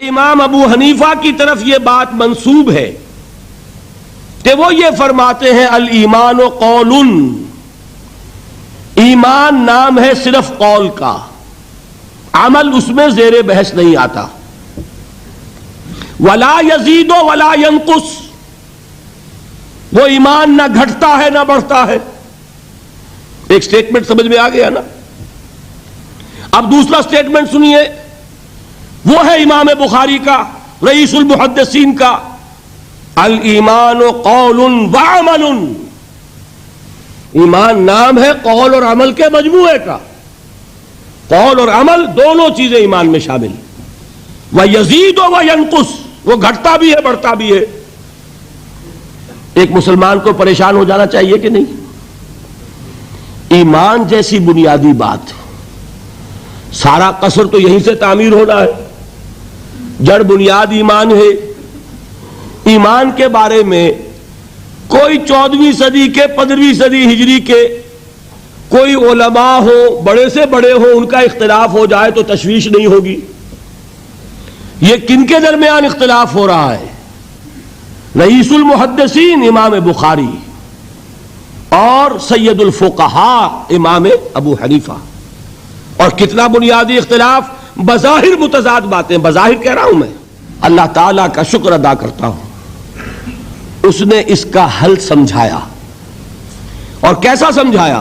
امام ابو حنیفہ کی طرف یہ بات منسوب ہے کہ وہ یہ فرماتے ہیں الایمان قول، ایمان نام ہے صرف قول کا، عمل اس میں زیر بحث نہیں آتا۔ ولا یزید ولا ینقص، وہ ایمان نہ گھٹتا ہے نہ بڑھتا ہے۔ ایک سٹیٹمنٹ سمجھ میں آ گیا نا؟ اب دوسرا سٹیٹمنٹ سنیے، وہ ہے امام بخاری کا، رئیس المحدثین کا، الایمان قول وعمل، ایمان نام ہے قول اور عمل کے مجموعے کا، قول اور عمل دونوں چیزیں ایمان میں شامل۔ وَيَزِيدُ وَيَنْقُصُ، وہ گھٹتا بھی ہے بڑھتا بھی ہے۔ ایک مسلمان کو پریشان ہو جانا چاہیے کہ نہیں؟ ایمان جیسی بنیادی بات، سارا قصر تو یہیں سے تعمیر ہونا ہے، جڑ بنیاد ایمان ہے۔ ایمان کے بارے میں کوئی 14ویں صدی کے 15ویں صدی ہجری کے کوئی علماء ہو، بڑے سے بڑے ہو، ان کا اختلاف ہو جائے تو تشویش نہیں ہوگی۔ یہ کن کے درمیان اختلاف ہو رہا ہے؟ رئیس المحدثین امام بخاری اور سید الفقہاء امام ابو حنیفہ۔ اور کتنا بنیادی اختلاف، بظاہر متضاد باتیں، بظاہر کہہ رہا ہوں میں، اللہ تعالیٰ کا شکر ادا کرتا ہوں اس نے اس کا حل سمجھایا۔ اور کیسا سمجھایا؟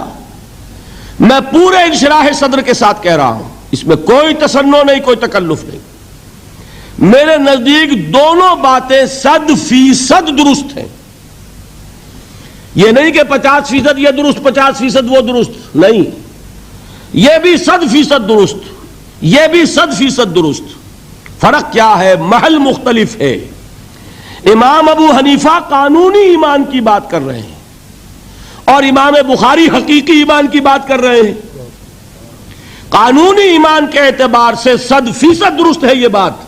میں پورے انشراح صدر کے ساتھ کہہ رہا ہوں، اس میں کوئی تصنع نہیں، کوئی تکلف نہیں۔ میرے نزدیک دونوں باتیں 100% درست ہیں۔ یہ نہیں کہ 50% یہ درست 50% وہ درست، نہیں، یہ بھی 100% درست، یہ بھی 100% درست۔ فرق کیا ہے؟ محل مختلف ہے۔ امام ابو حنیفہ قانونی ایمان کی بات کر رہے ہیں اور امام بخاری حقیقی ایمان کی بات کر رہے ہیں۔ قانونی ایمان کے اعتبار سے 100% درست ہے یہ بات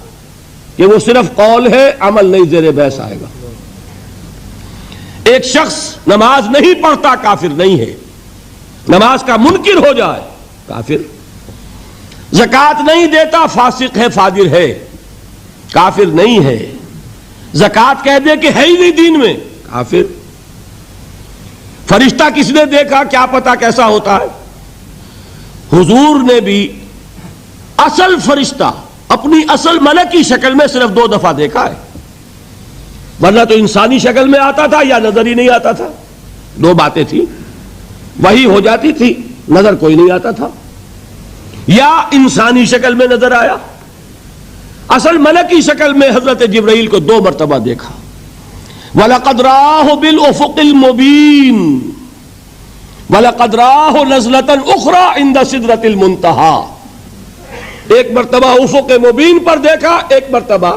کہ وہ صرف قول ہے، عمل نہیں زیر بحث آئے گا۔ ایک شخص نماز نہیں پڑھتا کافر نہیں ہے، نماز کا منکر ہو جائے کافر، زکوٰۃ نہیں دیتا فاسق ہے فاجر ہے، کافر نہیں ہے، زکوٰۃ کہہ دے کہ ہے ہی نہیں دین میں، کافر۔ فرشتہ کس نے دیکھا؟ کیا پتا کیسا ہوتا ہے؟ حضور نے بھی اصل فرشتہ اپنی اصل ملکی شکل میں صرف 2 دفعہ دیکھا ہے، ورنہ تو انسانی شکل میں آتا تھا یا نظر ہی نہیں آتا تھا۔ 2 باتیں تھیں، وہی ہو جاتی تھی، نظر کوئی نہیں آتا تھا، یا انسانی شکل میں نظر آیا۔ اصل ملکی شکل میں حضرت جبرائیل کو 2 مرتبہ دیکھا۔ وَلَقَدْ رَآهُ بِالْأُفُقِ الْمُبِينِ وَلَقَدْ رَآهُ نَزْلَةً أُخْرَى عِنْدَ سِدْرَةِ الْمُنْتَهَى، ایک مرتبہ افق مبین پر دیکھا، ایک مرتبہ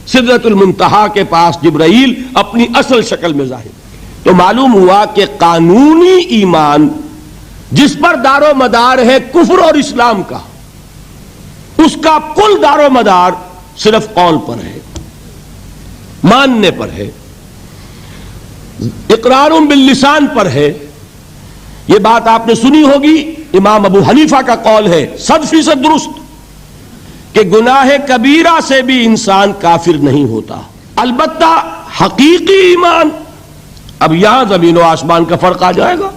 سدرۃ المنتہا کے پاس جبرائیل اپنی اصل شکل میں ظاہر۔ تو معلوم ہوا کہ قانونی ایمان جس پر دار و مدار ہے کفر اور اسلام کا، اس کا کل دار و مدار صرف قول پر ہے، ماننے پر ہے، اقرار باللسان پر ہے۔ یہ بات آپ نے سنی ہوگی، امام ابو حنیفہ کا قول ہے 100% درست کہ گناہ کبیرہ سے بھی انسان کافر نہیں ہوتا۔ البتہ حقیقی ایمان، اب یہاں زمین و آسمان کا فرق آ جائے گا۔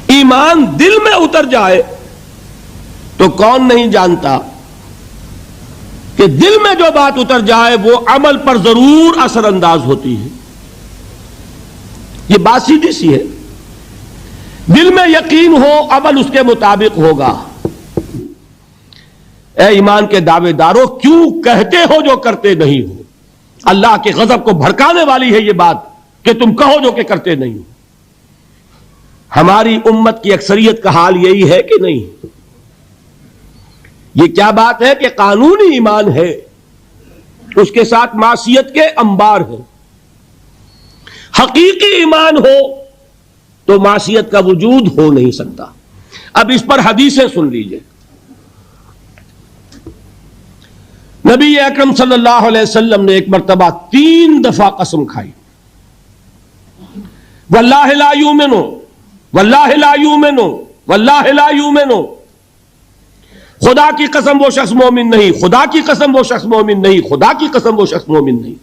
ایمان دل میں اتر جائے تو کون نہیں جانتا کہ دل میں جو بات اتر جائے وہ عمل پر ضرور اثر انداز ہوتی ہے۔ یہ بات سیدھی سی ہے، دل میں یقین ہو، عمل اس کے مطابق ہوگا۔ اے ایمان کے دعوے دارو، کیوں کہتے ہو جو کرتے نہیں ہو؟ اللہ کے غضب کو بھڑکانے والی ہے یہ بات کہ تم کہو جو کہ کرتے نہیں ہو۔ ہماری امت کی اکثریت کا حال یہی ہے کہ نہیں؟ یہ کیا بات ہے کہ قانونی ایمان ہے، اس کے ساتھ معصیت کے انبار ہیں۔ حقیقی ایمان ہو تو معصیت کا وجود ہو نہیں سکتا۔ اب اس پر حدیثیں سن لیجئے۔ نبی اکرم صلی اللہ علیہ وسلم نے ایک مرتبہ 3 دفعہ قسم کھائی، واللہ لا یؤمنو واللہ لا یؤمنو واللہ لا یؤمنو، خدا کی قسم وہ شخص مومن نہیں، خدا کی قسم وہ شخص مومن نہیں، خدا کی قسم وہ شخص مومن نہیں۔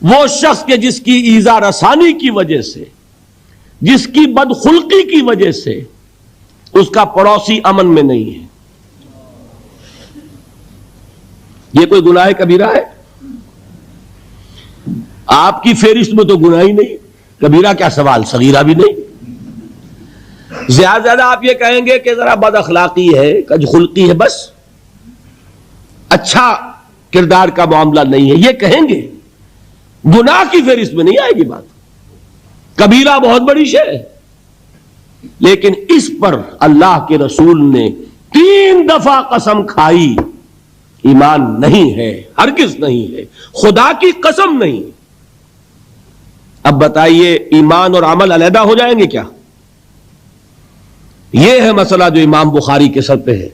وہ شخص کے جس کی ایذا رسانی کی وجہ سے، جس کی بدخلقی کی وجہ سے اس کا پڑوسی امن میں نہیں ہے۔ یہ کوئی گناہ کبیرہ ہے؟ آپ کی فہرست میں تو گناہ ہی نہیں، کبیرہ کیا سوال، صغیرہ بھی نہیں۔ زیادہ آپ یہ کہیں گے کہ ذرا بد اخلاقی ہے، کج خلقی ہے، بس اچھا کردار کا معاملہ نہیں ہے، یہ کہیں گے، گناہ کی فہرست میں نہیں آئے گی بات۔ کبیرہ بہت بڑی شے ہے، لیکن اس پر اللہ کے رسول نے 3 دفعہ قسم کھائی، ایمان نہیں ہے، ہرگز نہیں ہے، خدا کی قسم نہیں۔ اب بتائیے ایمان اور عمل علیحدہ ہو جائیں گے کیا؟ یہ ہے مسئلہ جو امام بخاری کے سر پہ ہے۔